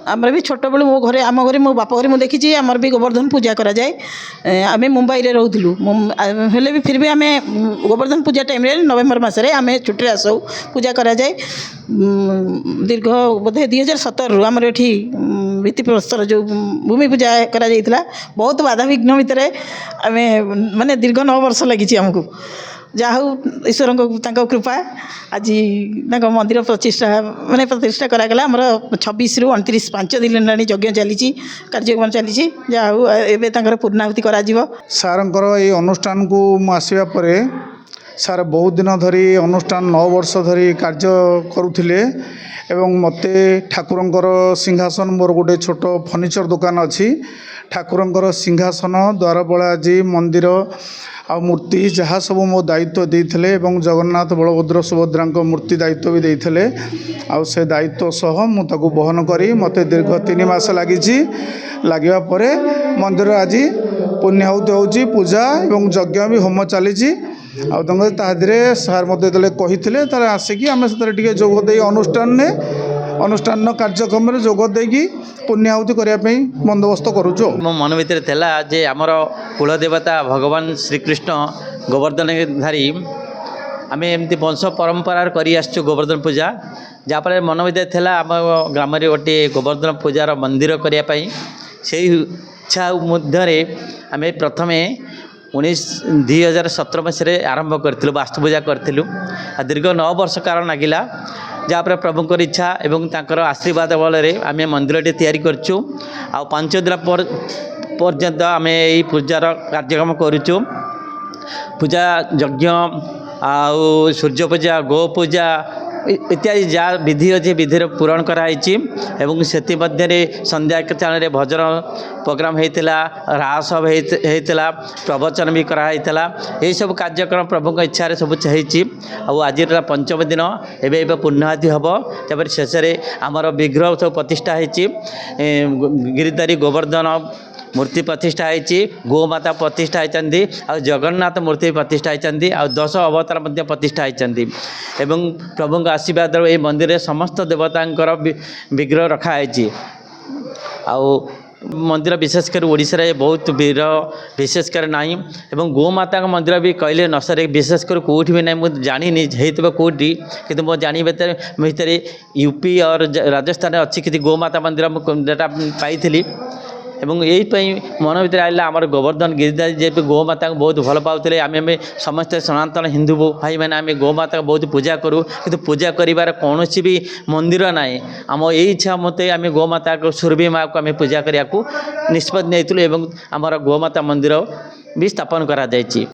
आमर भी छोट बेलू मो घरे आम घरे मो बाप घरे मुझे देखी आमर भी गोवर्धन पूजा करा जाए आम मुंबई रे रोलु हेले भी फिर भी आम गोवर्धन पूजा टाइम नवेम्बर मसरे आम छुट्टी आसू पूजा करा जाए दीर्घ बोधे 2017 आमर ये भित्ति प्रस्तर जो भूमि पूजा करा जाइथिला बहुत बाधा विघ्न भितर आम माने दीर्घ 9 वर्ष लगी आमको जहा ईश्वर को कृपा आज मंदिर प्रतिष्ठा माने प्रतिष्ठा करागला आमर 26 रु 29 5 दिन हेलाणी यज्ञ चली कार्यक्रम चली जहाँ पूर्णाहुति करा सारंकर ये अनुष्ठान को आसवा पर सार बहुत दिन धरी अनुष्ठान 9 वर्ष धरी कार्य करुले एवं मते ठाकुरंकर सिंहासन मोर गोटे छोट फर्निचर दुकान अच्छी ठाकुरंकर सिंहासन द्वारपालाजी मंदिर आ मूर्ति जहाँ सब मो दायित्व देते जगन्नाथ बलभद्र सुभद्रा मूर्ति दायित्व भी देते आ से दायित्व सह मुझे बहन करी मते दीर्घ 3 मास लगी लगे मंदिर आज पुण्याहुति होची पूजा एवं यज्ञ भी होम चली तादे सार मत कही आसिकी आम से जोगदे अनुष्ठान कार्यक्रम में जोगदेकी पुण्याहुति करने बंदोबस्त करुचु। मो मन भितर थेला जे आमर कुलदेवता भगवान श्रीकृष्ण गोवर्धनधारी आम एमती वंश परंपरा करी आसचु गोवर्धन पूजा जहाँफल मन भितर थेला आम ग्राम गोटे गोवर्धन पूजार मंदिर करने से इच्छा मध्य आम प्रथम 2017 मसीह आरंभ करूँ वास्तु पूजा करूँ दीर्घ 9 वर्ष कारण लगिला जहाँपर प्रभुंर इच्छा एवं तांकर आशीर्वाद बल आम मंदिरटे तैयारी करचु आ 5 दिन पर्यंत आम यही पूजार कार्यक्रम करूँ पूजा यज्ञ आउ सूर्य पूजा गो पूजा इत्यादि जहाँ विधि अच्छे विधि पूरण कराई एवं से संध्या कीर्तन भजन प्रोग्राम होता रास होता प्रवचन भी कराई यही सब कार्यक्रम प्रभु इच्छा सब चाहिए आज पंचम दिन एवं पुण्याहुति हम तब शेष आमर विग्रह सब प्रतिष्ठा होती गिरिधारी गोवर्धन मूर्ति प्रतिष्ठा होती गोमाता प्रतिष्ठा होती जगन्नाथ मूर्ति प्रतिष्ठा होती 10 अवतार प्रतिष्ठा होती एवं प्रभु आशीर्वाद ये मंदिर में समस्त देवता विग्रह रखाई मंदिर विशेषकर ओडिशा बहुत वीर विशेषकर नाई एवं गोमाता मंदिर भी कहले न सर विशेषकर कौटी भी ना मुझे जानी होता कौटी कि मो जानी भितर यूपी और राजस्थान अच्छी कि गोमाता मंदिर डेटा पाई एवं यही मन भर आइला आम गोवर्धन गिरिधारी जे गोमाता को बहुत भल पाते आम समस्त सनातन हिंदू भाई मैंने आम गोमाता को बहुत पूजा करूँ कि पूजा कर कौन भी मंदिर ना आम यही इच्छा मत आम गोमाता को सुरभि माँ को आम पूजा करने निष्पत्ति नहीं आमर गोमाता मंदिर भी स्थापन करा जायछि।